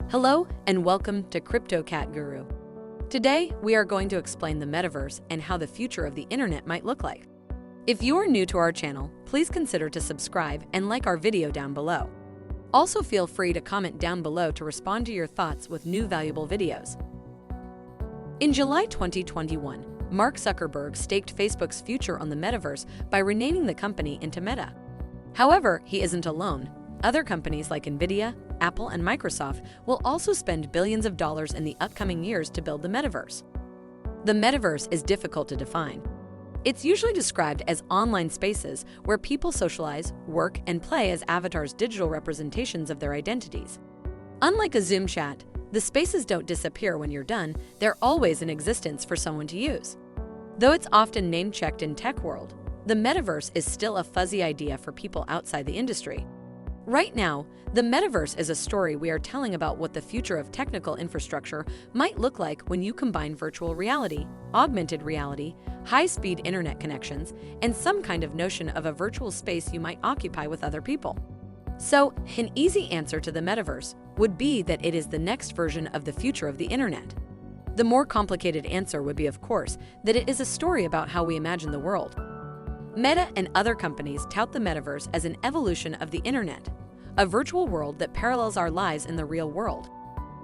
Hello and welcome to Cryptocat-Guru. Today, we are going to explain the metaverse and how the future of the internet might look like. If you are new to our channel, please consider to subscribe and like our video down below. Also feel free to comment down below to respond to your thoughts with new valuable videos. In July 2021, Mark Zuckerberg staked Facebook's future on the metaverse by renaming the company into Meta. However, he isn't alone. Other companies like Nvidia, Apple, and Microsoft will also spend billions of dollars in the upcoming years to build the metaverse. The metaverse is difficult to define. It's usually described as online spaces where people socialize, work, and play as avatars' digital representations of their identities. Unlike a Zoom chat, the spaces don't disappear when you're done, they're always in existence for someone to use. Though it's often name-checked in tech world, the metaverse is still a fuzzy idea for people outside the industry. Right now, the metaverse is a story we are telling about what the future of technical infrastructure might look like when you combine virtual reality, augmented reality, high-speed internet connections, and some kind of notion of a virtual space you might occupy with other people. So, an easy answer to the metaverse would be that it is the next version of the future of the internet. The more complicated answer would be, of course, that it is a story about how we imagine the world. Meta and other companies tout the metaverse as an evolution of the internet, a virtual world that parallels our lives in the real world.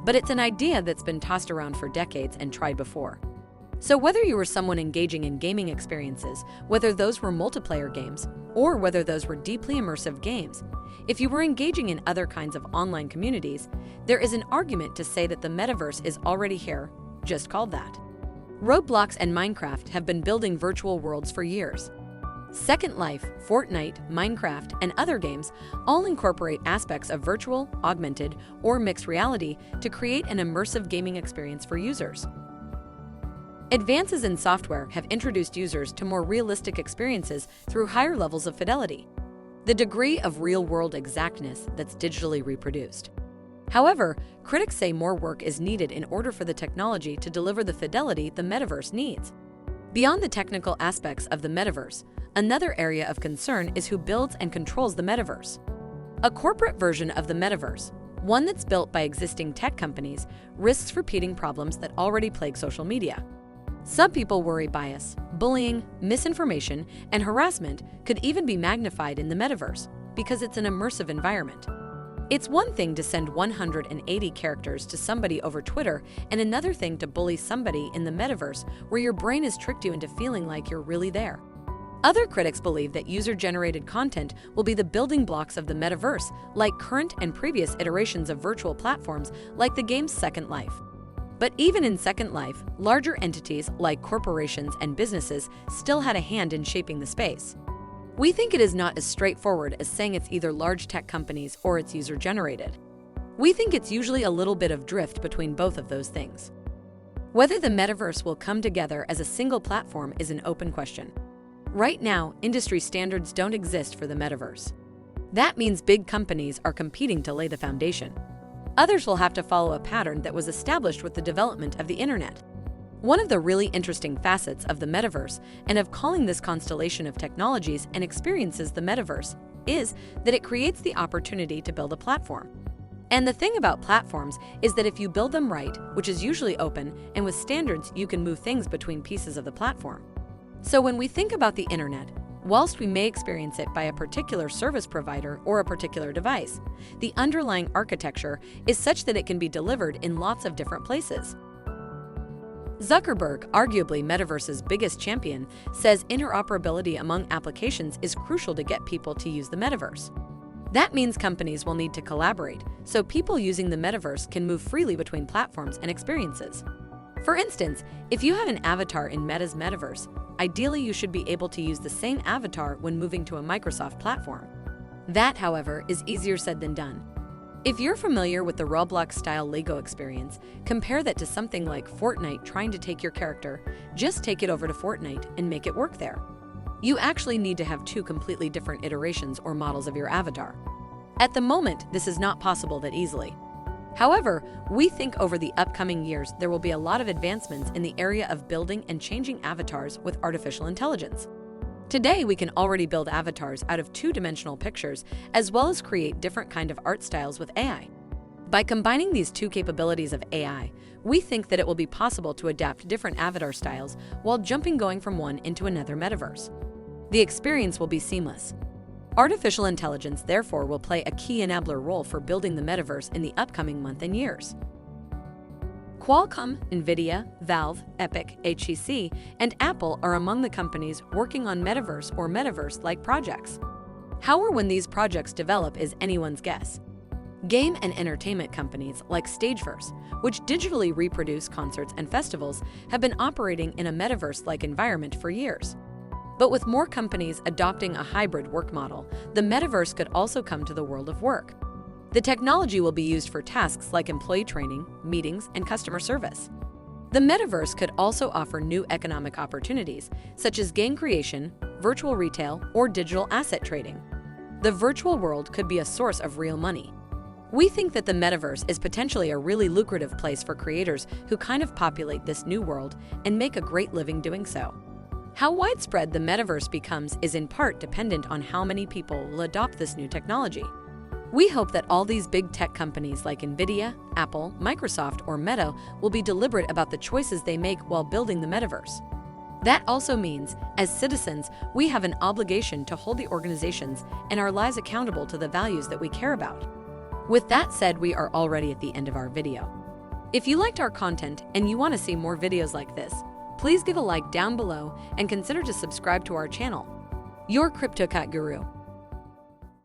But it's an idea that's been tossed around for decades and tried before. So whether you were someone engaging in gaming experiences, whether those were multiplayer games, or whether those were deeply immersive games, if you were engaging in other kinds of online communities, there is an argument to say that the metaverse is already here, just called that. Roblox and Minecraft have been building virtual worlds for years. Second Life, Fortnite, Minecraft, and other games all incorporate aspects of virtual, augmented, or mixed reality to create an immersive gaming experience for users. Advances in software have introduced users to more realistic experiences through higher levels of fidelity, the degree of real-world exactness that's digitally reproduced. However, critics say more work is needed in order for the technology to deliver the fidelity the metaverse needs. Beyond the technical aspects of the metaverse, another area of concern is who builds and controls the metaverse. A corporate version of the metaverse, one that's built by existing tech companies, risks repeating problems that already plague social media. Some people worry bias, bullying, misinformation, and harassment could even be magnified in the metaverse because it's an immersive environment. It's one thing to send 180 characters to somebody over Twitter and another thing to bully somebody in the metaverse where your brain has tricked you into feeling like you're really there. Other critics believe that user-generated content will be the building blocks of the metaverse, like current and previous iterations of virtual platforms like the game's Second Life. But even in Second Life, larger entities like corporations and businesses still had a hand in shaping the space. We think it is not as straightforward as saying it's either large tech companies or it's user-generated. We think it's usually a little bit of drift between both of those things. Whether the metaverse will come together as a single platform is an open question. Right now, industry standards don't exist for the metaverse. That means big companies are competing to lay the foundation. Others will have to follow a pattern that was established with the development of the internet. One of the really interesting facets of the metaverse, and of calling this constellation of technologies and experiences the metaverse, is that it creates the opportunity to build a platform. And the thing about platforms is that if you build them right, which is usually open, and with standards, you can move things between pieces of the platform. So when we think about the internet, whilst we may experience it by a particular service provider or a particular device, the underlying architecture is such that it can be delivered in lots of different places. Zuckerberg, arguably Metaverse's biggest champion, says interoperability among applications is crucial to get people to use the metaverse. That means companies will need to collaborate, so people using the metaverse can move freely between platforms and experiences. For instance, if you have an avatar in Meta's metaverse, ideally you should be able to use the same avatar when moving to a Microsoft platform. That, however, is easier said than done. If you're familiar with the Roblox-style Lego experience, compare that to something like Fortnite trying to take your character. Just take it over to Fortnite and make it work there. You actually need to have two completely different iterations or models of your avatar. At the moment, this is not possible that easily. However, we think over the upcoming years there will be a lot of advancements in the area of building and changing avatars with artificial intelligence. Today, we can already build avatars out of two-dimensional pictures, as well as create different kinds of art styles with AI. By combining these two capabilities of AI, we think that it will be possible to adapt different avatar styles while going from one into another metaverse. The experience will be seamless. Artificial intelligence, therefore, will play a key enabler role for building the metaverse in the upcoming month and years. Qualcomm, NVIDIA, Valve, Epic, HTC, and Apple are among the companies working on metaverse or metaverse-like projects. How or when these projects develop is anyone's guess. Game and entertainment companies like Stageverse, which digitally reproduce concerts and festivals, have been operating in a metaverse-like environment for years. But with more companies adopting a hybrid work model, the metaverse could also come to the world of work. The technology will be used for tasks like employee training, meetings, and customer service. The metaverse could also offer new economic opportunities, such as game creation, virtual retail, or digital asset trading. The virtual world could be a source of real money. We think that the metaverse is potentially a really lucrative place for creators who kind of populate this new world and make a great living doing so. How widespread the metaverse becomes is in part dependent on how many people will adopt this new technology. We hope that all these big tech companies like NVIDIA, Apple, Microsoft, or Meta will be deliberate about the choices they make while building the metaverse. That also means, as citizens, we have an obligation to hold the organizations and our lives accountable to the values that we care about. With that said, we are already at the end of our video. If you liked our content and you want to see more videos like this, please give a like down below and consider to subscribe to our channel. Your Cryptocat-Guru.